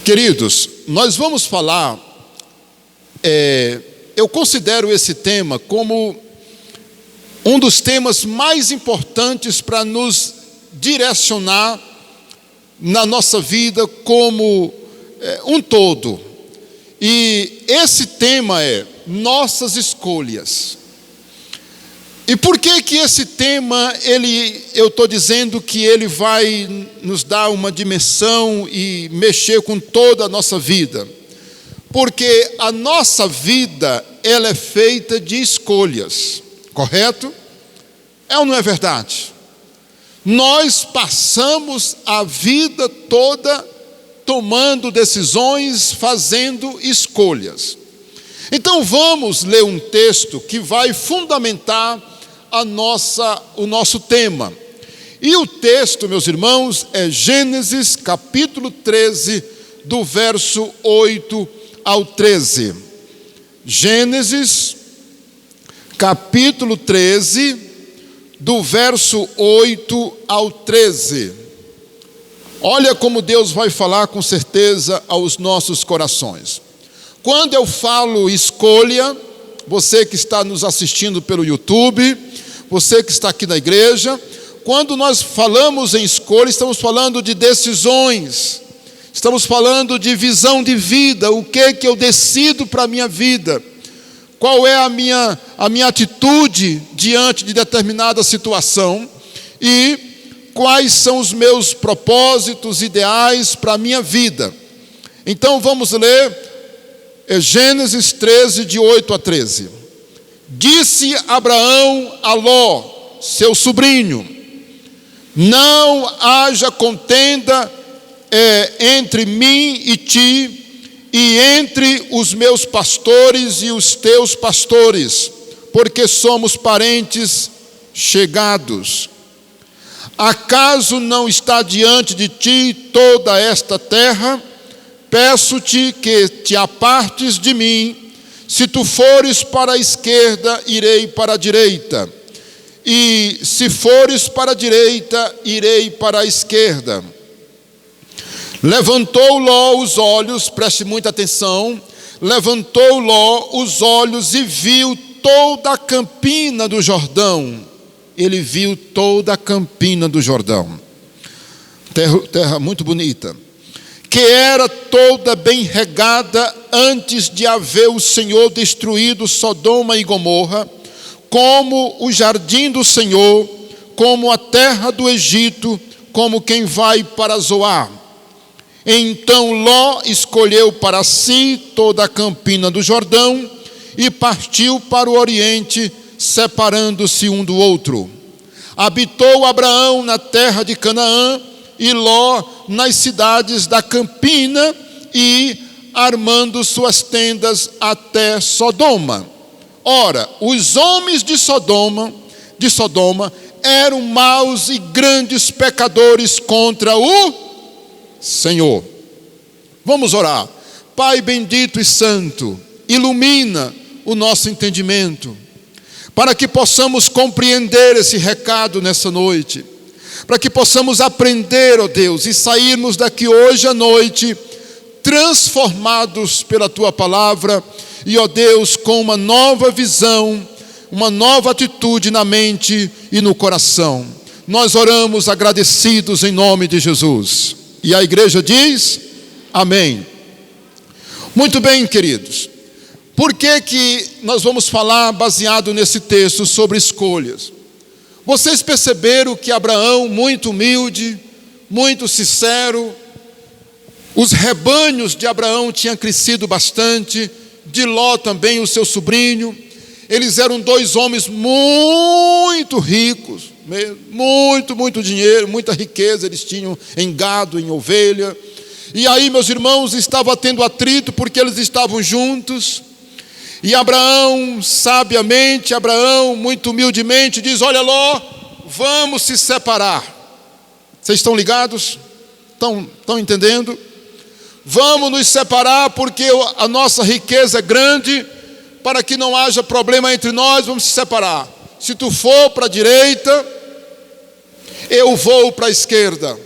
Queridos, nós vamos falar, eu considero esse tema como um dos temas mais importantes para nos direcionar na nossa vida como um todo. E esse tema é nossas escolhas. E por que esse tema, eu estou dizendo que ele vai nos dar uma dimensão e mexer com toda a nossa vida? Porque a nossa vida, ela é feita de escolhas, correto? É ou não é verdade? Nós passamos a vida toda tomando decisões, fazendo escolhas. Então vamos ler um texto que vai fundamentar o nosso tema. E o texto, meus irmãos, é Gênesis capítulo 13, do verso 8 ao 13. Gênesis capítulo 13, do verso 8 ao 13. Olha como Deus vai falar com certeza aos nossos corações. Quando eu falo escolha, você que está nos assistindo pelo YouTube, você que está aqui na igreja, quando nós falamos em escolha, estamos falando de decisões, estamos falando de visão de vida, o que eu decido para a minha vida, qual é a minha atitude diante de determinada situação e quais são os meus propósitos, ideais para a minha vida. Então vamos ler Gênesis 13, de 8 a 13. Disse Abraão a Ló, seu sobrinho: não haja contenda entre mim e ti, e entre os meus pastores e os teus pastores, porque somos parentes chegados. Acaso não está diante de ti toda esta terra? Peço-te que te apartes de mim. Se tu fores para a esquerda, irei para a direita, e se fores para a direita, irei para a esquerda. Levantou Ló os olhos, preste muita atenção, levantou Ló os olhos e viu toda a campina do Jordão. Ele viu toda a campina do Jordão, terra muito bonita, que era toda bem regada antes de haver o Senhor destruído Sodoma e Gomorra, como o jardim do Senhor, como a terra do Egito, como quem vai para Zoar. Então Ló escolheu para si toda a campina do Jordão e partiu para o oriente, separando-se um do outro. Habitou Abraão na terra de Canaã, e Ló nas cidades da campina, e armando suas tendas até Sodoma. Ora, os homens de Sodoma eram maus e grandes pecadores contra o Senhor. Vamos orar. Pai bendito e santo, ilumina o nosso entendimento, para que possamos compreender esse recado nessa noite, para que possamos aprender, ó Deus, e sairmos daqui hoje à noite transformados pela Tua palavra, e ó Deus, com uma nova visão, uma nova atitude na mente e no coração. Nós oramos agradecidos em nome de Jesus. E a igreja diz, amém. Muito bem, queridos. Por que nós vamos falar baseado nesse texto sobre escolhas? Vocês perceberam que Abraão, muito humilde, muito sincero, os rebanhos de Abraão tinham crescido bastante, de Ló também, o seu sobrinho. Eles eram dois homens muito ricos, muito dinheiro, muita riqueza eles tinham em gado, em ovelha. E aí, meus irmãos, estava tendo atrito porque eles estavam juntos. E Abraão, sabiamente, muito humildemente, diz: olha, Ló, vamos se separar. Vocês estão ligados? Estão entendendo? Vamos nos separar porque a nossa riqueza é grande, para que não haja problema entre nós, vamos se separar. Se tu for para a direita, eu vou para a esquerda.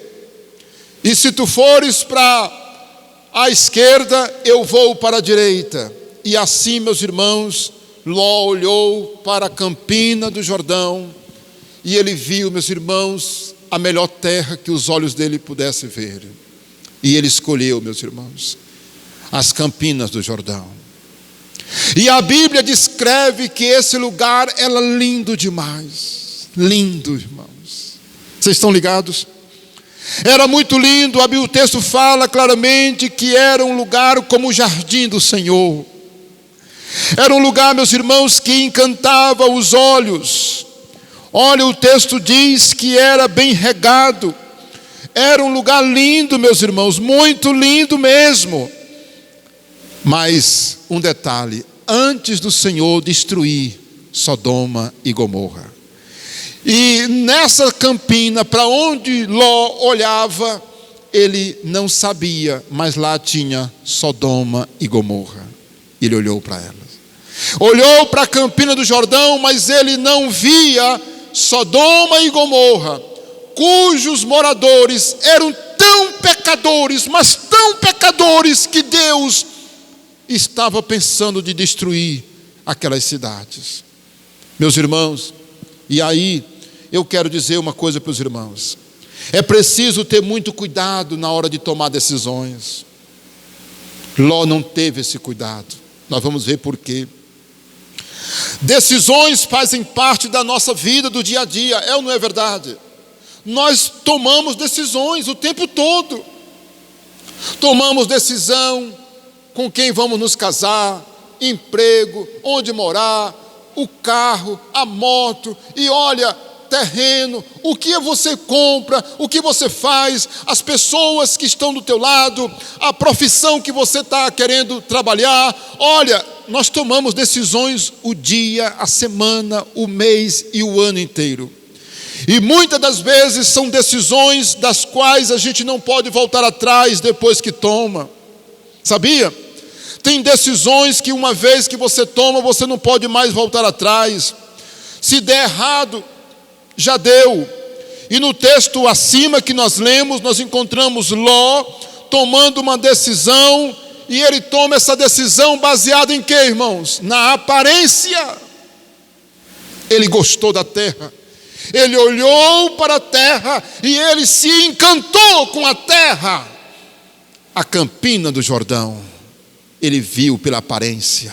E se tu fores para à esquerda, eu vou para a direita. E assim, meus irmãos, Ló olhou para a campina do Jordão e ele viu, meus irmãos, a melhor terra que os olhos dele pudessem ver. E ele escolheu, meus irmãos, as campinas do Jordão. E a Bíblia descreve que esse lugar era lindo demais. Lindo, irmãos. Vocês estão ligados? Era muito lindo. O texto fala claramente que era um lugar como o jardim do Senhor. Era um lugar, meus irmãos, que encantava os olhos. Olha, o texto diz que era bem regado. Era um lugar lindo, meus irmãos, muito lindo mesmo. Mas um detalhe: antes do Senhor destruir Sodoma e Gomorra. E nessa campina, para onde Ló olhava, ele não sabia, mas lá tinha Sodoma e Gomorra. Ele olhou para elas. Olhou para a campina do Jordão, mas ele não via Sodoma e Gomorra, cujos moradores eram tão pecadores, mas tão pecadores, que Deus estava pensando de destruir aquelas cidades. Meus irmãos, e aí eu quero dizer uma coisa para os irmãos: é preciso ter muito cuidado na hora de tomar decisões. Ló não teve esse cuidado. Nós vamos ver por quê. Decisões fazem parte da nossa vida, do dia a dia, é ou não é verdade? Nós tomamos decisões o tempo todo. Tomamos decisão com quem vamos nos casar, emprego, onde morar, o carro, a moto, e olha, terreno, o que você compra, o que você faz, as pessoas que estão do teu lado, a profissão que você está querendo trabalhar. Olha, nós tomamos decisões o dia, a semana, o mês e o ano inteiro. E muitas das vezes são decisões das quais a gente não pode voltar atrás depois que toma. Sabia? Tem decisões que uma vez que você toma, você não pode mais voltar atrás. Se der errado, já deu. E no texto acima que nós lemos, nós encontramos Ló tomando uma decisão. E ele toma essa decisão baseada em quê, irmãos? Na aparência. Ele gostou da terra. Ele olhou para a terra e ele se encantou com a terra. A campina do Jordão, ele viu pela aparência,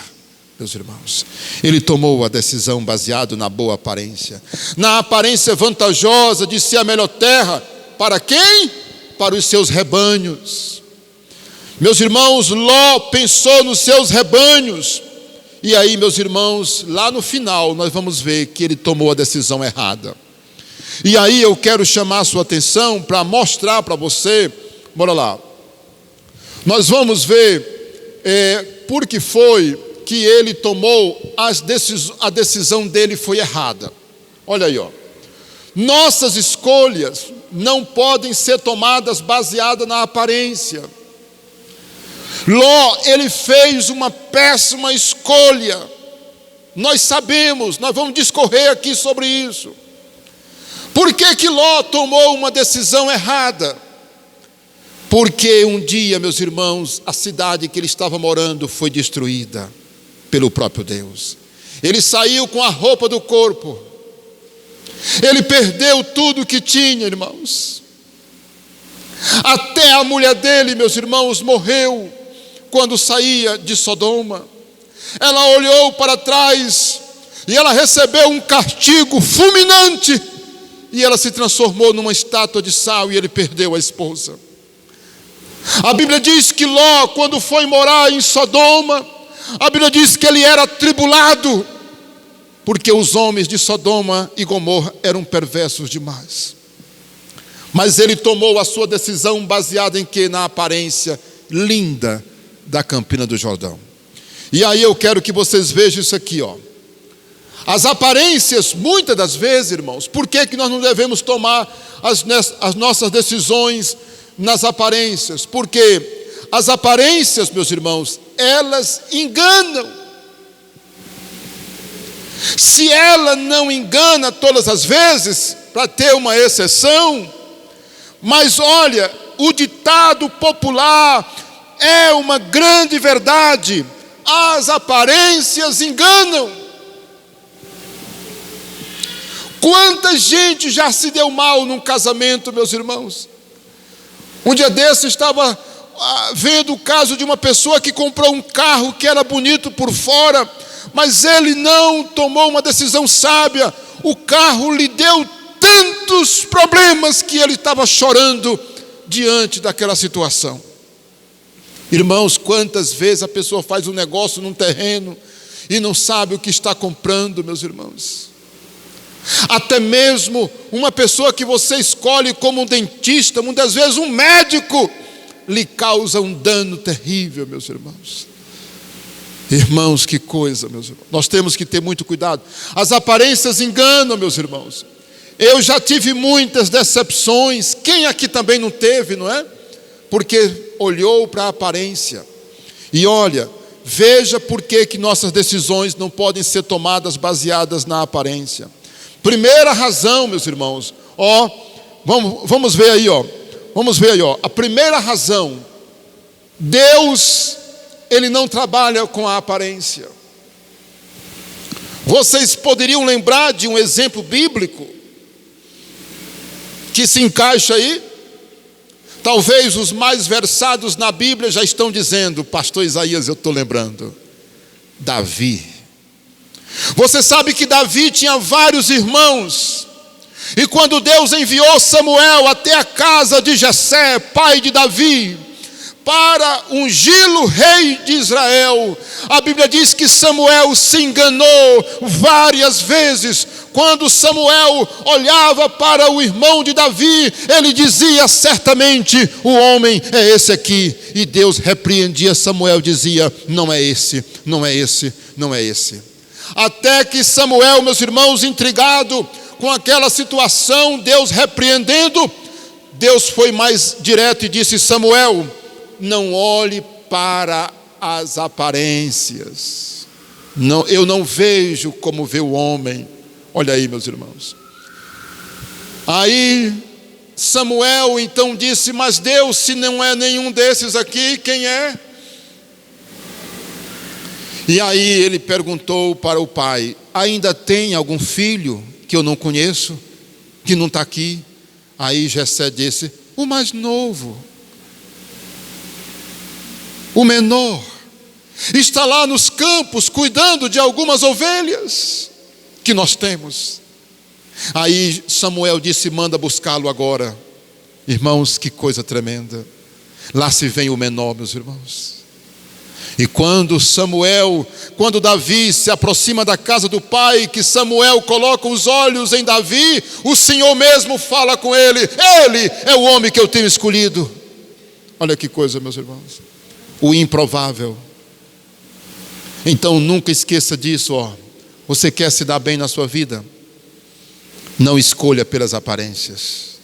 meus irmãos. Ele tomou a decisão baseado na boa aparência. Na aparência vantajosa de ser a melhor terra. Para quem? Para os seus rebanhos. Meus irmãos, Ló pensou nos seus rebanhos. E aí, meus irmãos, lá no final nós vamos ver que ele tomou a decisão errada. E aí eu quero chamar a sua atenção para mostrar para você. Bora lá. Nós vamos ver por que foi que ele tomou a decisão dele foi errada. Olha aí, ó. Nossas escolhas não podem ser tomadas baseadas na aparência. Ló, ele fez uma péssima escolha. Nós sabemos, nós vamos discorrer aqui sobre isso. Por que Ló tomou uma decisão errada? Porque um dia, meus irmãos, a cidade que ele estava morando foi destruída pelo próprio Deus. Ele saiu com a roupa do corpo. Ele perdeu tudo que tinha, irmãos. Até a mulher dele, meus irmãos, morreu quando saía de Sodoma. Ela olhou para trás e ela recebeu um castigo fulminante. E ela se transformou numa estátua de sal e ele perdeu a esposa. A Bíblia diz que Ló, quando foi morar em Sodoma, a Bíblia diz que ele era atribulado, porque os homens de Sodoma e Gomorra eram perversos demais. Mas ele tomou a sua decisão baseada em quê? Na aparência linda da campina do Jordão. E aí eu quero que vocês vejam isso aqui, ó. As aparências, muitas das vezes, irmãos, por que nós não devemos tomar as nossas decisões nas aparências? Porque as aparências, meus irmãos, elas enganam. Se ela não engana todas as vezes, para ter uma exceção, mas olha, o ditado popular, é uma grande verdade: as aparências enganam. Quanta gente já se deu mal num casamento, meus irmãos. Um dia desse estava vendo o caso de uma pessoa que comprou um carro que era bonito por fora, mas ele não tomou uma decisão sábia. O carro lhe deu tantos problemas que ele estava chorando diante daquela situação. Irmãos, quantas vezes a pessoa faz um negócio num terreno e não sabe o que está comprando, meus irmãos. Até mesmo uma pessoa que você escolhe como um dentista, muitas vezes um médico, lhe causa um dano terrível, meus irmãos. Irmãos, que coisa, meus irmãos. Nós temos que ter muito cuidado. As aparências enganam, meus irmãos. Eu já tive muitas decepções. Quem aqui também não teve, não é? Porque olhou para a aparência. E olha, veja por que nossas decisões não podem ser tomadas baseadas na aparência. Primeira razão, meus irmãos, vamos ver aí, a primeira razão: Deus, Ele não trabalha com a aparência. Vocês poderiam lembrar de um exemplo bíblico que se encaixa aí? Talvez os mais versados na Bíblia já estão dizendo: pastor Isaías, eu estou lembrando. Davi. Você sabe que Davi tinha vários irmãos, e quando Deus enviou Samuel até a casa de Jessé, pai de Davi, para ungí-lo rei de Israel, a Bíblia diz que Samuel se enganou várias vezes. Quando Samuel olhava para o irmão de Davi, ele dizia: certamente o homem é esse aqui. E Deus repreendia Samuel, dizia: não é esse, não é esse, não é esse. Até que Samuel, meus irmãos, intrigado com aquela situação, Deus repreendendo, Deus foi mais direto e disse: Samuel, não olhe para as aparências. Não, eu não vejo como vê o homem. Olha aí, meus irmãos. Aí Samuel então disse: mas Deus, se não é nenhum desses aqui, quem é? E aí ele perguntou para o pai: ainda tem algum filho que eu não conheço, que não está aqui? Aí Jessé disse: o mais novo, o menor, está lá nos campos cuidando de algumas ovelhas que nós temos. Aí Samuel disse: manda buscá-lo agora. Irmãos, que coisa tremenda. Lá se vem o menor, meus irmãos. E quando Davi se aproxima da casa do pai, que Samuel coloca os olhos em Davi, o Senhor mesmo fala com ele: ele é o homem que eu tenho escolhido. Olha que coisa, meus irmãos. O improvável. Então nunca esqueça disso, Você quer se dar bem na sua vida? Não escolha pelas aparências.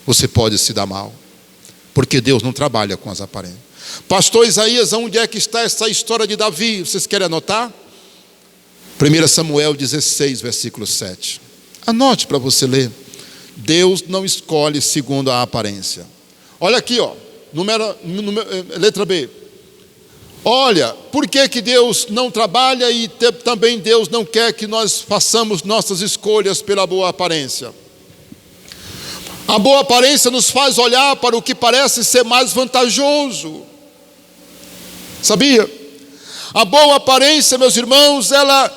Você pode se dar mal, porque Deus não trabalha com as aparências. Pastor Isaías, onde é que está essa história de Davi? Vocês querem anotar? 1 Samuel 16, versículo 7. Anote para você ler. Deus não escolhe segundo a aparência. Olha aqui, letra B. Olha, por que Deus não trabalha e também Deus não quer que nós façamos nossas escolhas pela boa aparência? A boa aparência nos faz olhar para o que parece ser mais vantajoso. Sabia? A boa aparência, meus irmãos, ela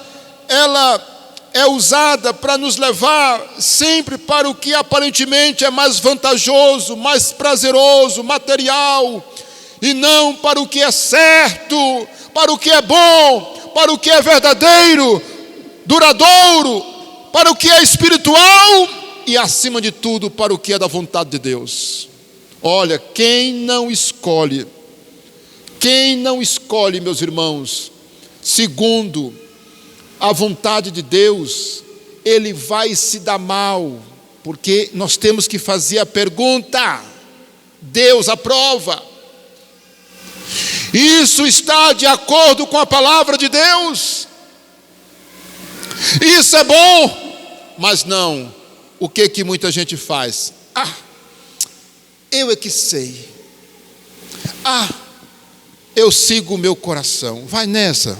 é usada para nos levar sempre para o que aparentemente é mais vantajoso, mais prazeroso, material, e não para o que é certo, para o que é bom, para o que é verdadeiro, duradouro, para o que é espiritual e, acima de tudo, para o que é da vontade de Deus. Olha, quem não escolhe, meus irmãos, segundo a vontade de Deus, ele vai se dar mal, porque nós temos que fazer a pergunta: Deus aprova? Isso está de acordo com a palavra de Deus? Isso é bom? Mas não. O que muita gente faz? Eu é que sei. eu sigo o meu coração. Vai nessa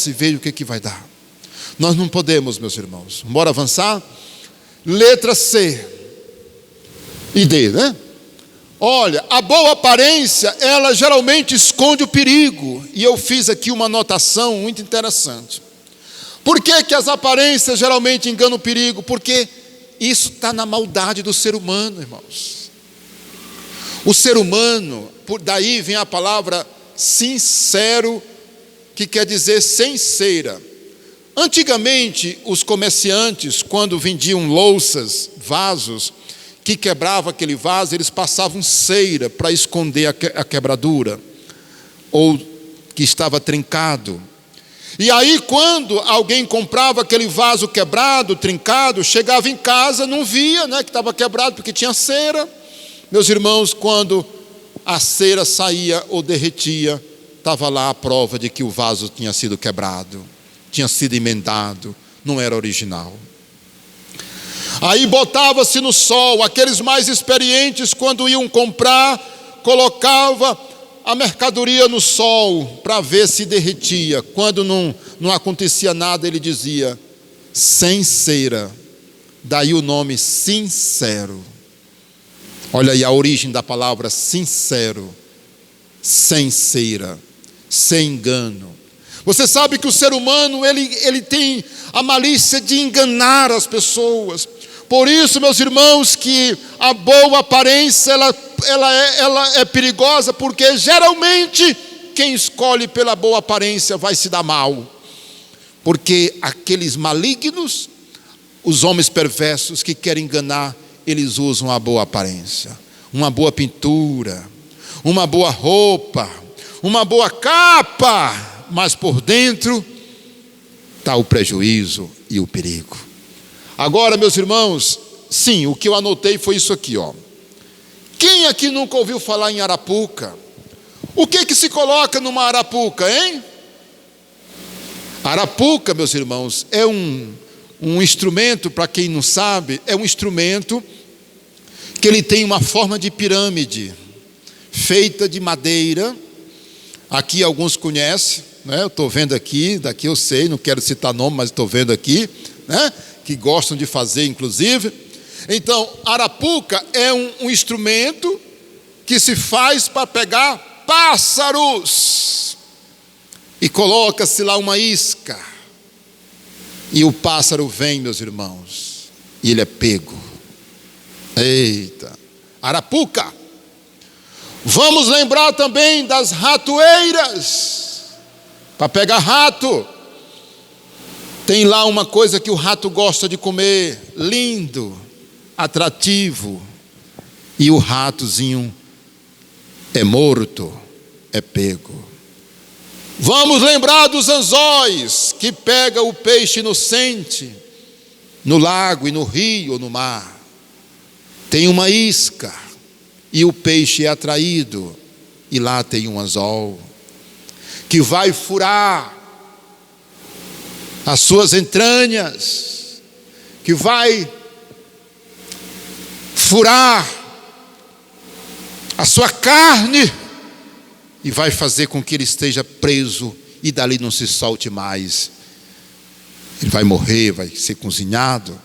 e veja o que vai dar. Nós não podemos, meus irmãos. Bora avançar? Letra C e D, né? Olha, a boa aparência, ela geralmente esconde o perigo. E eu fiz aqui uma anotação muito interessante. Por que as aparências geralmente enganam o perigo? Porque isso está na maldade do ser humano, irmãos. O ser humano, daí vem a palavra sincero, que quer dizer sem cera. Antigamente, os comerciantes, quando vendiam louças, vasos, que quebrava aquele vaso, eles passavam cera para esconder a quebradura, ou que estava trincado. E aí, quando alguém comprava aquele vaso quebrado, trincado, chegava em casa, não via, né, que estava quebrado, porque tinha cera. Meus irmãos, quando a cera saía ou derretia, estava lá a prova de que o vaso tinha sido quebrado, tinha sido emendado, não era original. Aí botava-se no sol. Aqueles mais experientes, quando iam comprar, colocava a mercadoria no sol para ver se derretia. Quando não acontecia nada, ele dizia sem cera. Daí o nome sincero. Olha aí a origem da palavra sincero, sem cera, sem engano. Você sabe que o ser humano ele tem a malícia de enganar as pessoas. Por isso, meus irmãos, que a boa aparência ela é perigosa, porque geralmente quem escolhe pela boa aparência vai se dar mal. Porque aqueles malignos, os homens perversos que querem enganar, eles usam a boa aparência, uma boa pintura, uma boa roupa, uma boa capa, mas por dentro está o prejuízo e o perigo. Agora, meus irmãos, sim, o que eu anotei foi isso aqui, ó. Quem aqui nunca ouviu falar em arapuca? O que se coloca numa arapuca, hein? Arapuca, meus irmãos, é um instrumento, para quem não sabe, é um instrumento que ele tem uma forma de pirâmide, feita de madeira. Aqui alguns conhecem, né? Eu estou vendo aqui, daqui eu sei, não quero citar nome, mas estou vendo aqui, né? Que gostam de fazer, inclusive. Então, arapuca é um instrumento que se faz para pegar pássaros. E coloca-se lá uma isca. E o pássaro vem, meus irmãos, e ele é pego. Eita, arapuca. Vamos lembrar também das ratoeiras, para pegar rato. Tem lá uma coisa que o rato gosta de comer, lindo, atrativo, e o ratozinho é morto, é pego. Vamos lembrar dos anzóis, que pega o peixe inocente, no lago e no rio ou no mar. Tem uma isca, e o peixe é atraído, e lá tem um anzol, que vai furar as suas entranhas, que vai furar a sua carne, e vai fazer com que ele esteja preso, e dali não se solte mais. Ele vai morrer, vai ser cozinhado.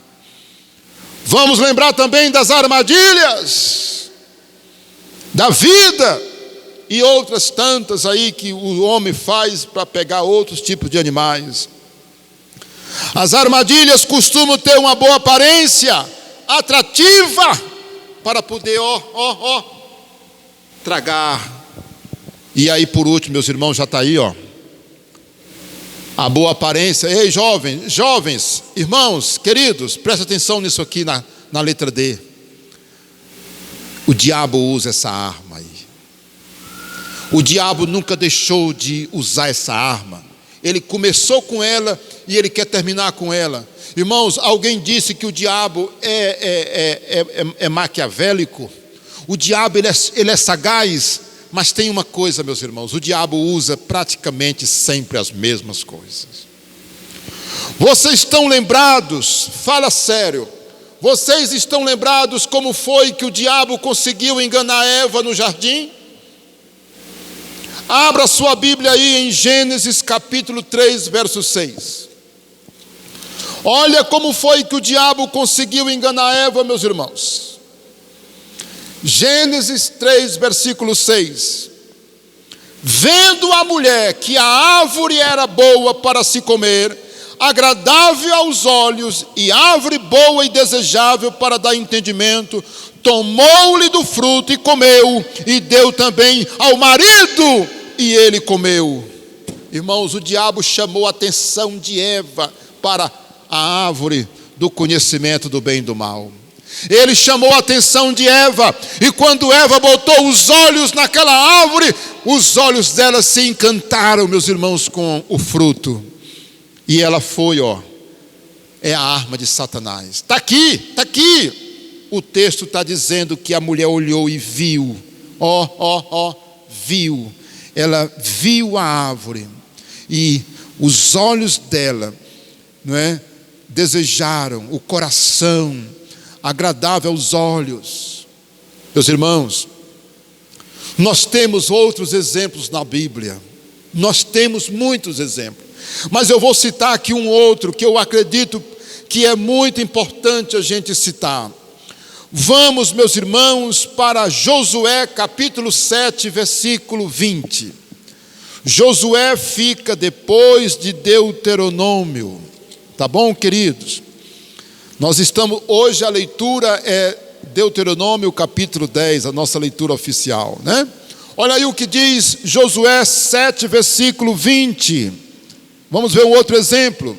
Vamos lembrar também das armadilhas da vida, e outras tantas aí que o homem faz para pegar outros tipos de animais. As armadilhas costumam ter uma boa aparência, atrativa, para poder, tragar. E aí, por último, meus irmãos, já está aí, ó, a boa aparência. Ei, jovens, irmãos, queridos, presta atenção nisso aqui na letra D. O diabo usa essa arma aí. O diabo nunca deixou de usar essa arma. Ele começou com ela e ele quer terminar com ela. Irmãos, alguém disse que o diabo é maquiavélico. O diabo ele é sagaz, mas tem uma coisa, meus irmãos: o diabo usa praticamente sempre as mesmas coisas. Vocês estão lembrados? Fala sério. Vocês estão lembrados como foi que o diabo conseguiu enganar Eva no jardim? Abra sua Bíblia aí em Gênesis capítulo 3, verso 6. Olha como foi que o diabo conseguiu enganar Eva, meus irmãos. Gênesis 3, versículo 6. Vendo a mulher que a árvore era boa para se comer, agradável aos olhos e árvore boa e desejável para dar entendimento, tomou-lhe do fruto e comeu, e deu também ao marido, e ele comeu. Irmãos, o diabo chamou a atenção de Eva para a árvore do conhecimento do bem e do mal. Ele chamou a atenção de Eva, e quando Eva botou os olhos naquela árvore, os olhos dela se encantaram, meus irmãos, com o fruto. E ela foi, é a arma de Satanás. Está aqui. O texto está dizendo que a mulher olhou e viu, viu. Ela viu a árvore, e os olhos dela, desejaram, o coração agradável aos olhos. Meus irmãos, nós temos outros exemplos na Bíblia, nós temos muitos exemplos, mas eu vou citar aqui um outro que eu acredito que é muito importante a gente citar. Vamos, meus irmãos, para Josué capítulo 7, versículo 20. Josué fica depois de Deuteronômio, tá bom, queridos? Nós estamos, hoje a leitura é Deuteronômio capítulo 10, a nossa leitura oficial, né? Olha aí o que diz Josué 7, versículo 20. Vamos ver um outro exemplo.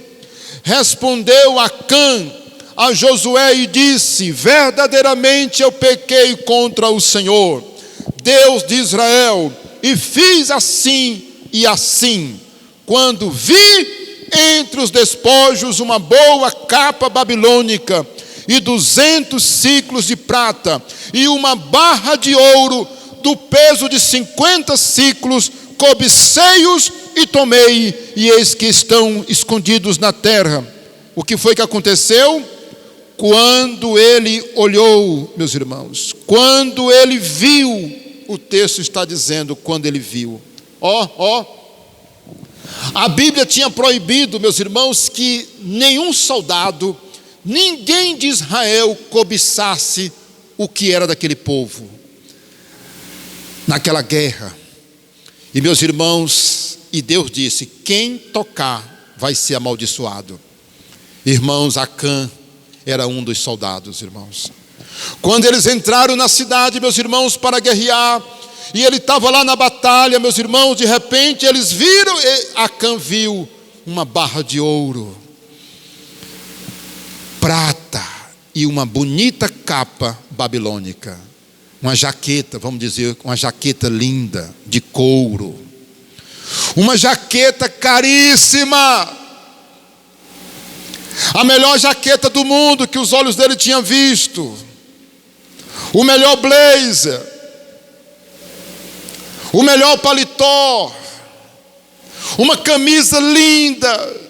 Respondeu Acã a Josué e disse: verdadeiramente eu pequei contra o Senhor, Deus de Israel, e fiz assim e assim, quando vi entre os despojos uma boa capa babilônica, e 200 siclos de prata, e uma barra de ouro do peso de 50 siclos, cobicei-os e tomei, e eis que estão escondidos na terra. O que foi que aconteceu? Quando ele olhou, meus irmãos, quando ele viu, o texto está dizendo, quando ele viu. A Bíblia tinha proibido, meus irmãos, que nenhum soldado, ninguém de Israel cobiçasse o que era daquele povo, naquela guerra. E meus irmãos, e Deus disse: quem tocar vai ser amaldiçoado. Irmãos, Acã era um dos soldados, irmãos. Quando eles entraram na cidade, meus irmãos, para guerrear, e ele estava lá na batalha, meus irmãos, de repente eles viram, Acã viu uma barra de ouro, prata e uma bonita capa babilônica, uma jaqueta, vamos dizer, uma jaqueta linda, de couro, uma jaqueta caríssima, a melhor jaqueta do mundo que os olhos dele tinham visto, o melhor blazer, o melhor paletó, uma camisa linda.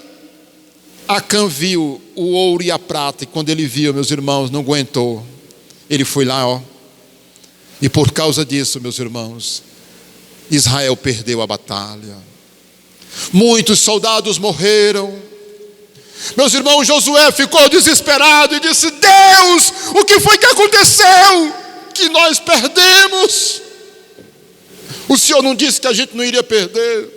Acã viu o ouro e a prata, e quando ele viu, meus irmãos, não aguentou. Ele foi lá, e por causa disso, meus irmãos, Israel perdeu a batalha. Muitos soldados morreram. Meus irmãos, Josué ficou desesperado e disse: Deus, o que foi que aconteceu? Que nós perdemos. O Senhor não disse que a gente não iria perder.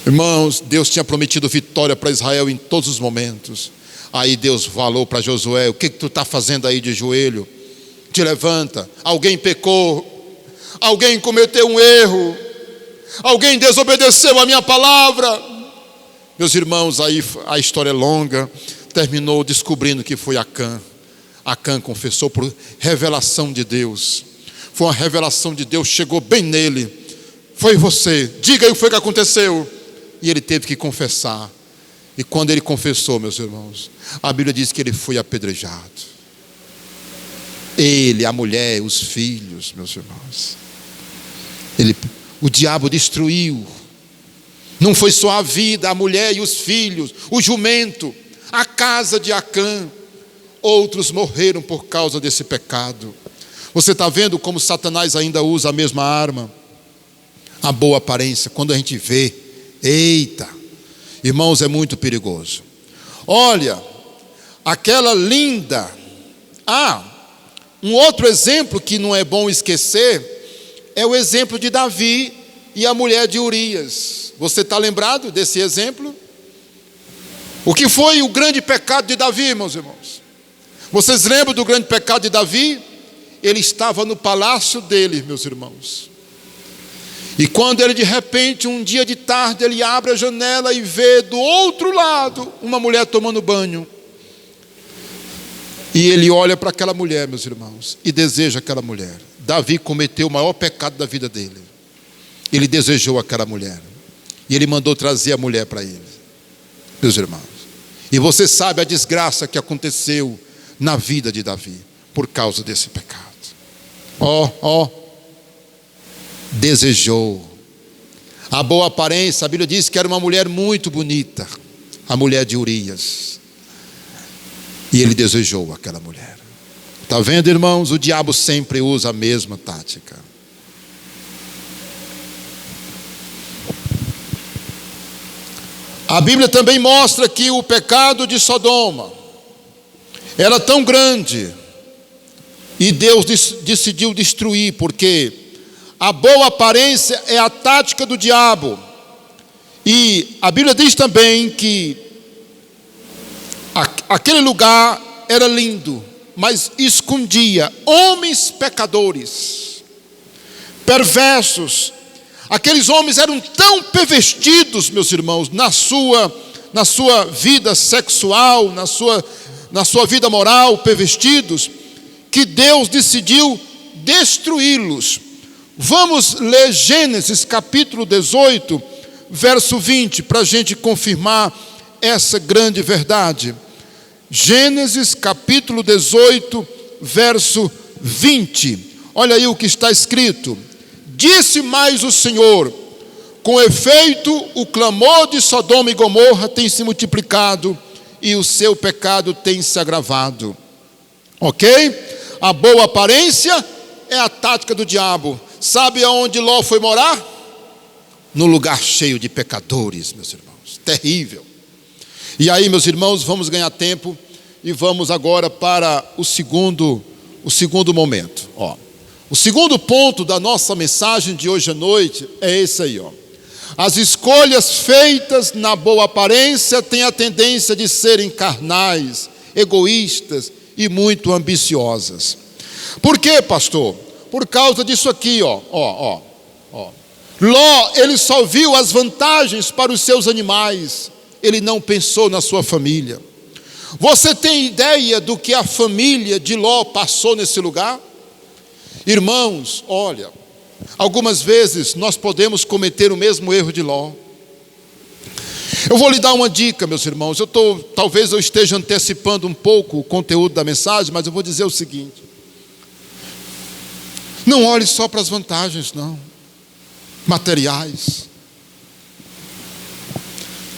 Irmãos, Deus tinha prometido vitória para Israel em todos os momentos. Aí Deus falou para Josué: o que tu está fazendo aí de joelho? Te levanta. Alguém pecou, alguém cometeu um erro, alguém desobedeceu a minha palavra. Meus irmãos, aí a história é longa. Terminou descobrindo que foi Acã. Acã confessou por revelação de Deus. Foi uma revelação de Deus, chegou bem nele. Foi você, diga aí o que foi que aconteceu. E ele teve que confessar. E quando ele confessou, meus irmãos, a Bíblia diz que ele foi apedrejado. Ele, a mulher, os filhos, meus irmãos. O diabo destruiu. Não foi só a vida, a mulher e os filhos, o jumento, a casa de Acã. Outros morreram por causa desse pecado. Você está vendo como Satanás ainda usa a mesma arma? A boa aparência, quando a gente vê, eita, irmãos, é muito perigoso. Olha, aquela linda. Um outro exemplo que não é bom esquecer é o exemplo de Davi e a mulher de Urias. Você está lembrado desse exemplo? O que foi o grande pecado de Davi, meus irmãos? Vocês lembram do grande pecado de Davi? Ele estava no palácio dele, meus irmãos. E quando ele de repente, um dia de tarde, ele abre a janela e vê do outro lado uma mulher tomando banho. E ele olha para aquela mulher, meus irmãos, e deseja aquela mulher. Davi cometeu o maior pecado da vida dele. Ele desejou aquela mulher. E ele mandou trazer a mulher para ele, meus irmãos. E você sabe a desgraça que aconteceu na vida de Davi por causa desse pecado. Desejou. A boa aparência, a Bíblia diz que era uma mulher muito bonita, a mulher de Urias. E ele desejou aquela mulher. Está vendo, irmãos? O diabo sempre usa a mesma tática. A Bíblia também mostra que o pecado de Sodoma era tão grande e Deus decidiu destruir, porque a boa aparência é a tática do diabo. E a Bíblia diz também que aquele lugar era lindo, mas escondia homens pecadores, perversos. Aqueles homens eram tão pervertidos, meus irmãos, na sua vida sexual, na sua vida moral, pervertidos, que Deus decidiu destruí-los. Vamos ler Gênesis capítulo 18, verso 20, para a gente confirmar essa grande verdade. Gênesis capítulo 18, verso 20. Olha aí o que está escrito. Disse mais o Senhor: com efeito, o clamor de Sodoma e Gomorra tem se multiplicado e o seu pecado tem se agravado. Ok? A boa aparência é a tática do diabo. Sabe aonde Ló foi morar? No lugar cheio de pecadores, meus irmãos. Terrível. E aí, meus irmãos, vamos ganhar tempo e vamos agora para o segundo momento. O segundo ponto da nossa mensagem de hoje à noite é esse aí. As escolhas feitas na boa aparência têm a tendência de serem carnais, egoístas e muito ambiciosas. Por quê, pastor? Por causa disso aqui, Ló, ele só viu as vantagens para os seus animais. Ele não pensou na sua família. Você tem ideia do que a família de Ló passou nesse lugar? Irmãos, olha, algumas vezes nós podemos cometer o mesmo erro de Ló. Eu vou lhe dar uma dica, meus irmãos. Talvez eu esteja antecipando um pouco o conteúdo da mensagem, mas eu vou dizer o seguinte: não olhe só para as vantagens, não, materiais.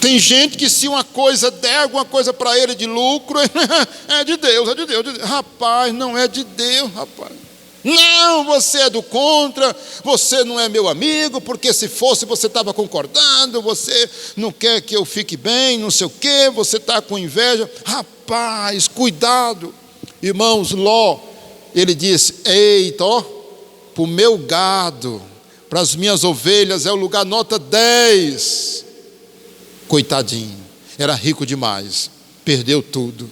Tem gente que se uma coisa der alguma coisa para ele de lucro, é de Deus. Rapaz, não é de Deus, rapaz. Não, você é do contra, você não é meu amigo, porque se fosse você estava concordando, você não quer que eu fique bem, não sei o quê, você está com inveja. Rapaz, cuidado. Irmãos, Ló, ele disse: eita, para o meu gado, para as minhas ovelhas é o lugar nota 10. Coitadinho, era rico demais, perdeu tudo.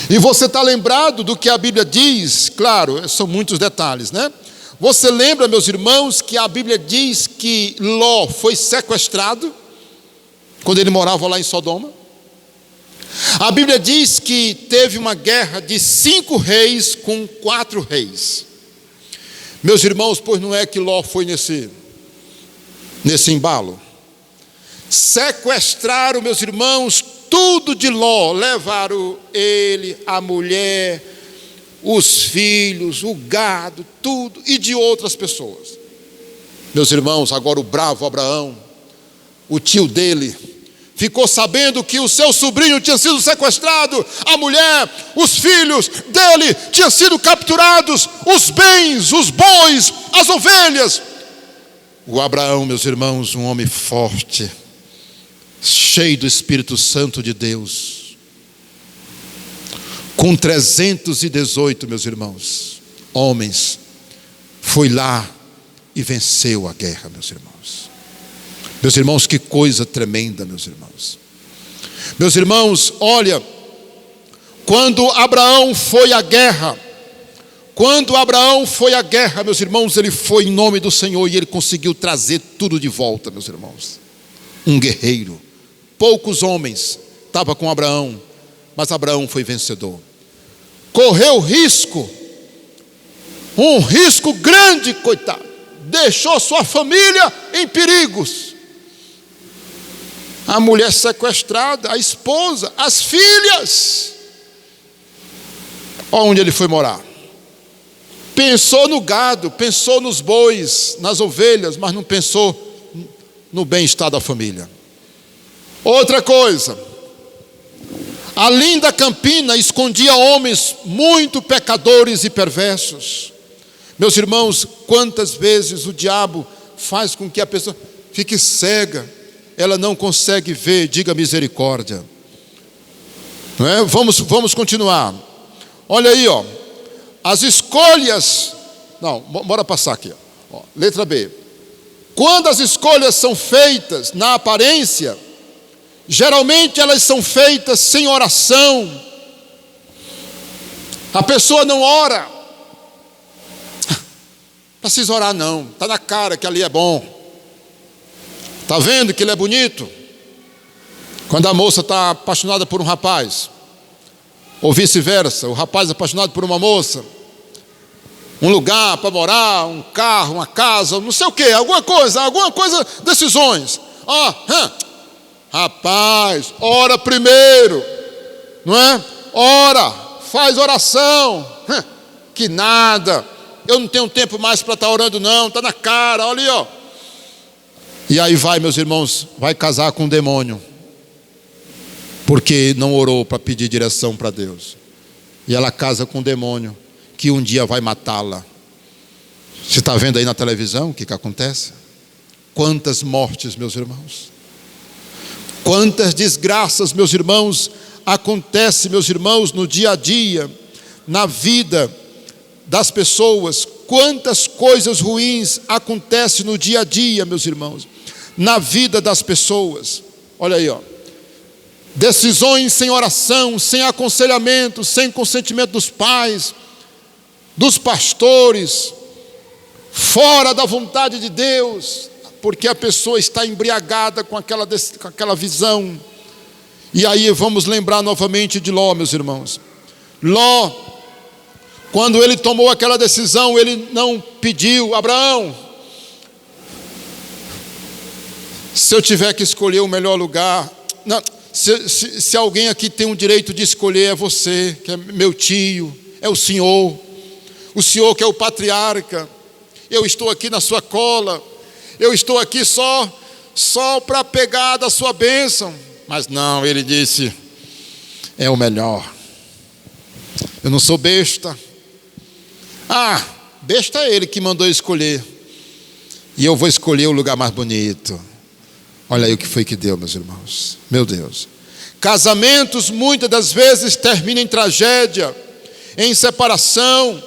E você está lembrado do que a Bíblia diz? Claro, são muitos detalhes, né? Você lembra, meus irmãos, que a Bíblia diz que Ló foi sequestrado quando ele morava lá em Sodoma? A Bíblia diz que teve uma guerra de 5 reis com 4 reis. Meus irmãos, pois não é que Ló foi nesse embalo? Sequestraram, meus irmãos, tudo de Ló, levaram ele, a mulher, os filhos, o gado, tudo, e de outras pessoas. Meus irmãos, agora o bravo Abraão, o tio dele, ficou sabendo que o seu sobrinho tinha sido sequestrado, a mulher, os filhos dele tinham sido capturados, os bens, os bois, as ovelhas. O Abraão, meus irmãos, um homem forte, cheio do Espírito Santo de Deus, com 318, meus irmãos, homens, foi lá e venceu a guerra, meus irmãos. Meus irmãos, que coisa tremenda, meus irmãos. Meus irmãos, olha, quando Abraão foi à guerra, meus irmãos, ele foi em nome do Senhor e ele conseguiu trazer tudo de volta, meus irmãos. Um guerreiro, poucos homens estavam com Abraão, mas Abraão foi vencedor. Correu risco, um risco grande, coitado. Deixou sua família em perigos. A mulher sequestrada, a esposa, as filhas. Olha onde ele foi morar. Pensou no gado, pensou nos bois, nas ovelhas, mas não pensou no bem-estar da família. Outra coisa, a linda campina escondia homens muito pecadores e perversos. Meus irmãos, quantas vezes o diabo faz com que a pessoa fique cega, ela não consegue ver, diga misericórdia. Não é? Vamos continuar. Olha aí, ó. As escolhas. Não, bora passar aqui. Ó. Letra B. Quando as escolhas são feitas na aparência, geralmente elas são feitas sem oração. A pessoa não ora. Não precisa orar não. Está na cara que ali é bom. Está vendo que ele é bonito? Quando a moça está apaixonada por um rapaz, ou vice-versa, o rapaz é apaixonado por uma moça, um lugar para morar, um carro, uma casa, não sei o que, alguma coisa, decisões. Rapaz, ora primeiro, não é? Ora, faz oração. Que nada, eu não tenho tempo mais para estar orando não, está na cara, olha aí, ó. E aí vai, meus irmãos, vai casar com um demônio, porque não orou para pedir direção para Deus. E ela casa com um demônio, que um dia vai matá-la. Você está vendo aí na televisão o que acontece? Quantas mortes, meus irmãos. Quantas desgraças, meus irmãos, acontecem, meus irmãos, no dia a dia, na vida das pessoas. Quantas coisas ruins acontecem no dia a dia, meus irmãos, na vida das pessoas. Olha aí, ó. Decisões sem oração, sem aconselhamento, sem consentimento dos pais, dos pastores, fora da vontade de Deus, porque a pessoa está embriagada com aquela visão. E aí vamos lembrar novamente de Ló, meus irmãos. Ló, quando ele tomou aquela decisão, ele não pediu: Abraão, se eu tiver que escolher o melhor lugar, não, se alguém aqui tem o direito de escolher, é você, que é meu tio, é o senhor que é o patriarca. Eu estou aqui na sua cola, eu estou aqui só para pegar da sua bênção. Mas não, ele disse: é o melhor. Eu não sou besta. Besta é ele que mandou escolher, e eu vou escolher o lugar mais bonito. Olha aí o que foi que deu, meus irmãos. Meu Deus. Casamentos muitas das vezes terminam em tragédia, em separação.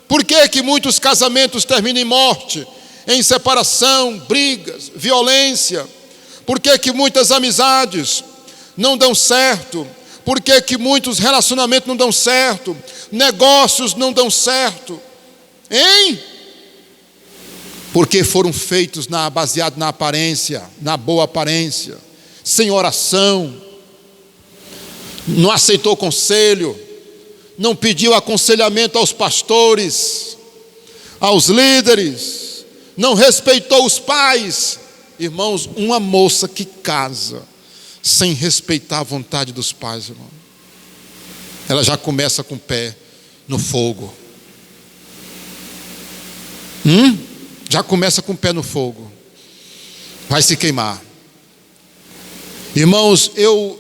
Por que muitos casamentos terminam em morte, em separação, brigas, violência? Por que muitas amizades não dão certo? Por que muitos relacionamentos não dão certo? Negócios não dão certo? Hein? Porque foram feitos baseado na aparência, na boa aparência, sem oração, não aceitou conselho, não pediu aconselhamento aos pastores, aos líderes, não respeitou os pais. Irmãos, uma moça que casa sem respeitar a vontade dos pais, irmão, ela já começa com o pé no fogo. Já começa com o pé no fogo, vai se queimar. Irmãos, eu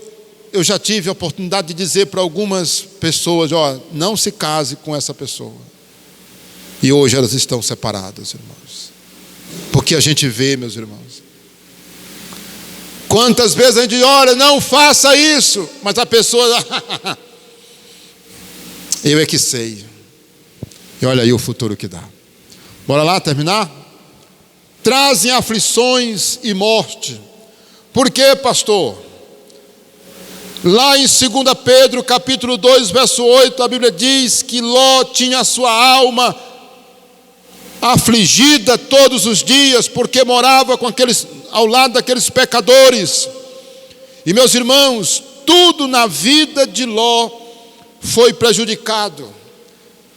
já tive a oportunidade de dizer para algumas pessoas, não se case com essa pessoa. E hoje elas estão separadas, irmãos. Porque a gente vê, meus irmãos, quantas vezes a gente diz, olha, não faça isso, mas a pessoa, eu é que sei. E olha aí o futuro que dá. Bora lá terminar? Trazem aflições e morte. Por quê, pastor? Lá em 2 Pedro, capítulo 2, verso 8, a Bíblia diz que Ló tinha a sua alma afligida todos os dias, porque morava ao lado daqueles pecadores. E meus irmãos, tudo na vida de Ló foi prejudicado.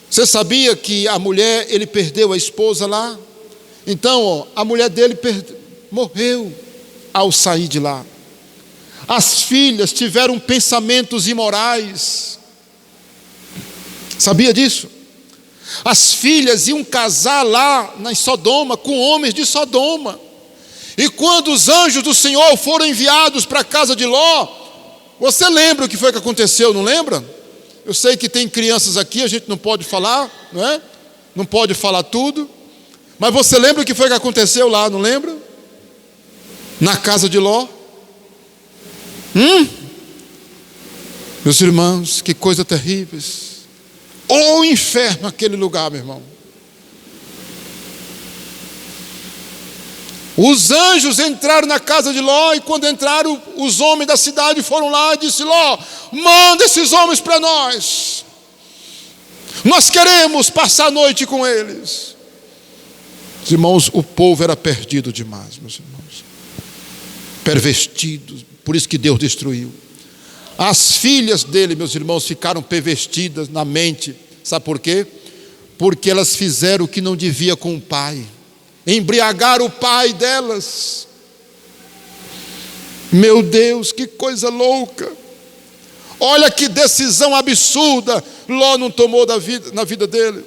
Você sabia que a mulher, ele perdeu a esposa lá? Então, a mulher dele morreu ao sair de lá. As filhas tiveram pensamentos imorais. Sabia disso? As filhas iam casar lá em Sodoma com homens de Sodoma. E quando os anjos do Senhor foram enviados para a casa de Ló, você lembra o que foi que aconteceu, não lembra? Eu sei que tem crianças aqui, a gente não pode falar, não é? Não pode falar tudo. Mas você lembra o que foi que aconteceu lá, não lembra? Na casa de Ló. Meus irmãos, que coisa terrível. O inferno aquele lugar, meu irmão. Os anjos entraram na casa de Ló, e quando entraram, os homens da cidade foram lá e disse: Ló, manda esses homens para nós. Nós queremos passar a noite com eles. Os irmãos, o povo era perdido demais, meus irmãos. Pervertidos, por isso que Deus destruiu. As filhas dele, meus irmãos, ficaram pervertidas na mente. Sabe por quê? Porque elas fizeram o que não devia com o pai. Embriagaram o pai delas. Meu Deus, que coisa louca. Olha que decisão absurda Ló não tomou na vida dele.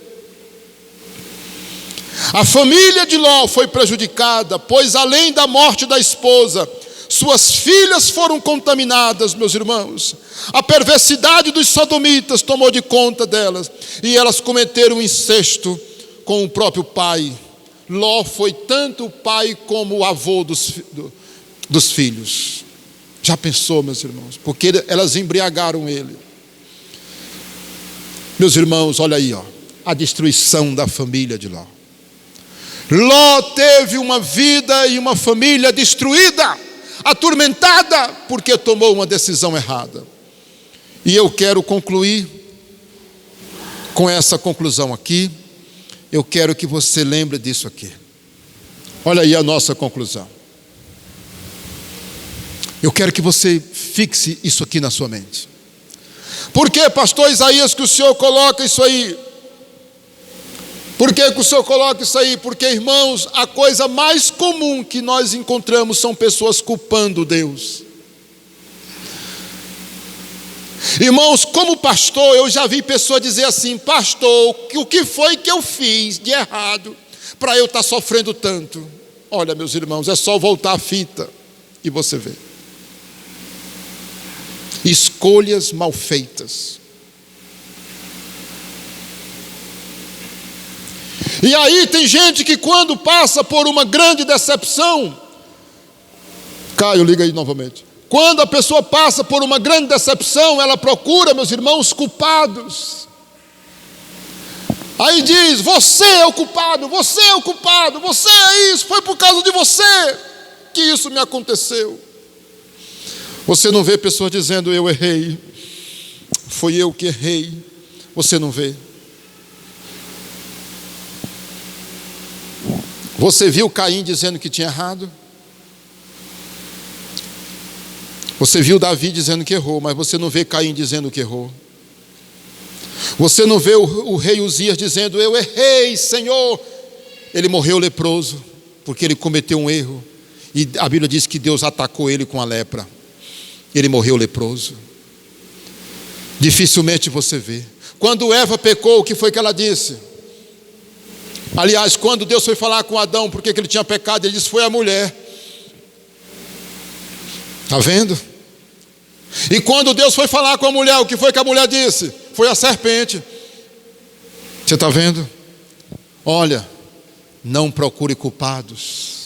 A família de Ló foi prejudicada, pois além da morte da esposa, suas filhas foram contaminadas, meus irmãos. A perversidade dos sodomitas tomou de conta delas, e elas cometeram incesto com o próprio pai. Ló foi tanto o pai como o avô dos filhos. Já pensou, meus irmãos? Porque elas embriagaram ele. Meus irmãos, olha aí, a destruição da família de Ló. Ló teve uma vida e uma família destruída, atormentada, porque tomou uma decisão errada. E eu quero concluir com essa conclusão aqui. Eu quero que você lembre disso aqui. Olha aí a nossa conclusão. Eu quero que você fixe isso aqui na sua mente. Por que, pastor Isaías, que o senhor coloca isso aí? Por que o senhor coloca isso aí? Porque, irmãos, a coisa mais comum que nós encontramos são pessoas culpando Deus. Irmãos, como pastor, eu já vi pessoas dizer assim: pastor, o que foi que eu fiz de errado para eu estar sofrendo tanto? Olha, meus irmãos, é só voltar a fita e você vê. Escolhas mal feitas. E aí tem gente que quando passa por uma grande decepção, Caio, liga aí novamente. Quando a pessoa passa por uma grande decepção, ela procura, meus irmãos, culpados. Aí diz: você é o culpado, você é o culpado, você é isso, foi por causa de você que isso me aconteceu. Você não vê pessoas dizendo: eu errei, foi eu que errei. Você não vê. Você viu Caim dizendo que tinha errado? Você viu Davi dizendo que errou, mas você não vê Caim dizendo que errou. Você não vê o rei Uzias dizendo: eu errei, Senhor. Ele morreu leproso, porque ele cometeu um erro. E a Bíblia diz que Deus atacou ele com a lepra. Ele morreu leproso. Dificilmente você vê. Quando Eva pecou, o que foi que ela disse? Aliás, quando Deus foi falar com Adão, porque que ele tinha pecado, ele disse: foi a mulher. Está vendo? E quando Deus foi falar com a mulher, o que foi que a mulher disse? Foi a serpente. Você está vendo? Olha, não procure culpados.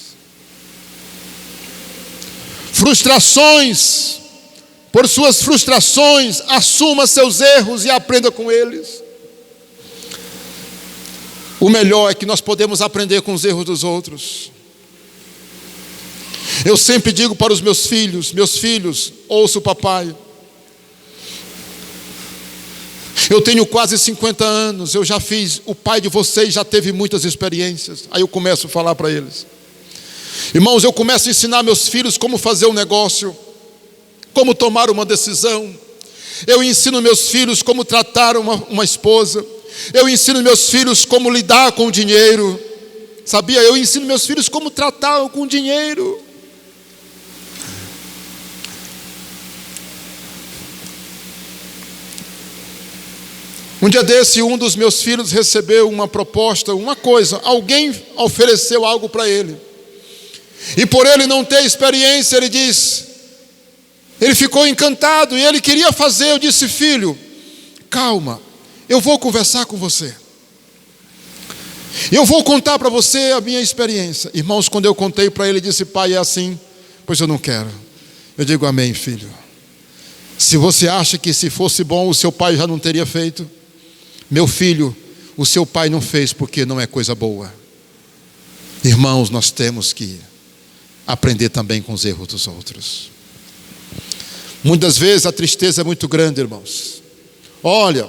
Frustrações, por suas frustrações, assuma seus erros e aprenda com eles. O melhor é que nós podemos aprender com os erros dos outros. Eu sempre digo para os meus filhos, ouça o papai. Eu tenho quase 50 anos, eu já fiz, o pai de vocês já teve muitas experiências. Aí eu começo a falar para eles. Irmãos, eu começo a ensinar meus filhos como fazer um negócio, como tomar uma decisão. Eu ensino meus filhos como tratar uma esposa. Eu ensino meus filhos como lidar com o dinheiro. Sabia? Eu ensino meus filhos como tratar com o dinheiro. Um dia desse, um dos meus filhos recebeu uma proposta, uma coisa. Alguém ofereceu algo para ele. E por ele não ter experiência, ele ficou encantado e ele queria fazer. Eu disse: filho, calma, eu vou conversar com você. Eu vou contar para você a minha experiência. Irmãos, quando eu contei para ele, ele disse: pai, é assim. Pois eu não quero. Eu digo: amém, filho. Se você acha que se fosse bom, o seu pai já não teria feito. Meu filho, o seu pai não fez porque não é coisa boa. Irmãos, nós temos que aprender também com os erros dos outros. Muitas vezes a tristeza é muito grande, irmãos. Olha,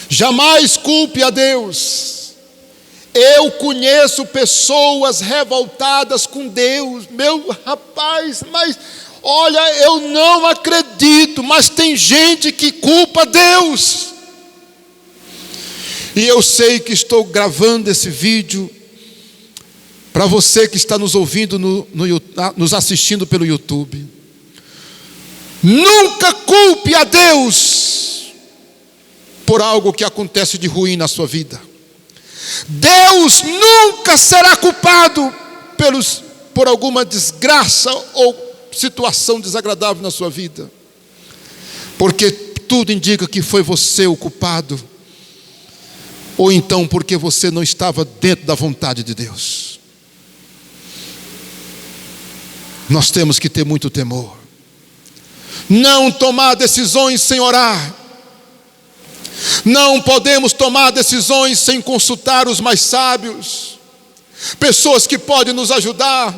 jamais culpe a Deus. Eu conheço pessoas revoltadas com Deus. Meu rapaz, mas olha, eu não acredito, mas tem gente que culpa Deus. E eu sei que estou gravando esse vídeo para você que está nos ouvindo, nos assistindo pelo YouTube. Nunca culpe a Deus por algo que acontece de ruim na sua vida. Deus nunca será culpado por alguma desgraça ou situação desagradável na sua vida, porque tudo indica que foi você o culpado, ou então porque você não estava dentro da vontade de Deus. Nós temos que ter muito temor. Não tomar decisões sem orar. Não podemos tomar decisões sem consultar os mais sábios, pessoas que podem nos ajudar,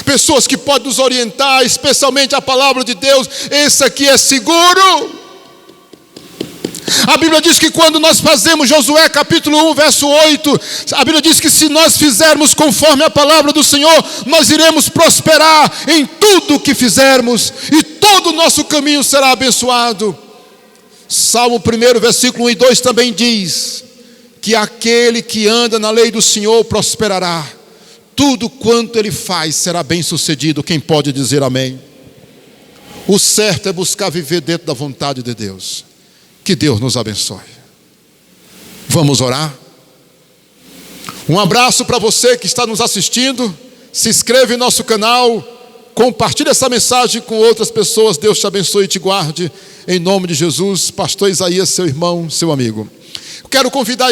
pessoas que podem nos orientar, especialmente a palavra de Deus. Esse aqui é seguro. A Bíblia diz que quando nós fazemos Josué capítulo 1, verso 8, a Bíblia diz que se nós fizermos conforme a palavra do Senhor, nós iremos prosperar em tudo que fizermos, e todo o nosso caminho será abençoado. Salmo 1, versículo 1 e 2 também diz que aquele que anda na lei do Senhor prosperará. Tudo quanto ele faz será bem sucedido. Quem pode dizer amém? O certo é buscar viver dentro da vontade de Deus. Que Deus nos abençoe. Vamos orar? Um abraço para você que está nos assistindo. Se inscreve em nosso canal. Compartilhe essa mensagem com outras pessoas. Deus te abençoe e te guarde. Em nome de Jesus, pastor Isaías, seu irmão, seu amigo. Eu quero convidar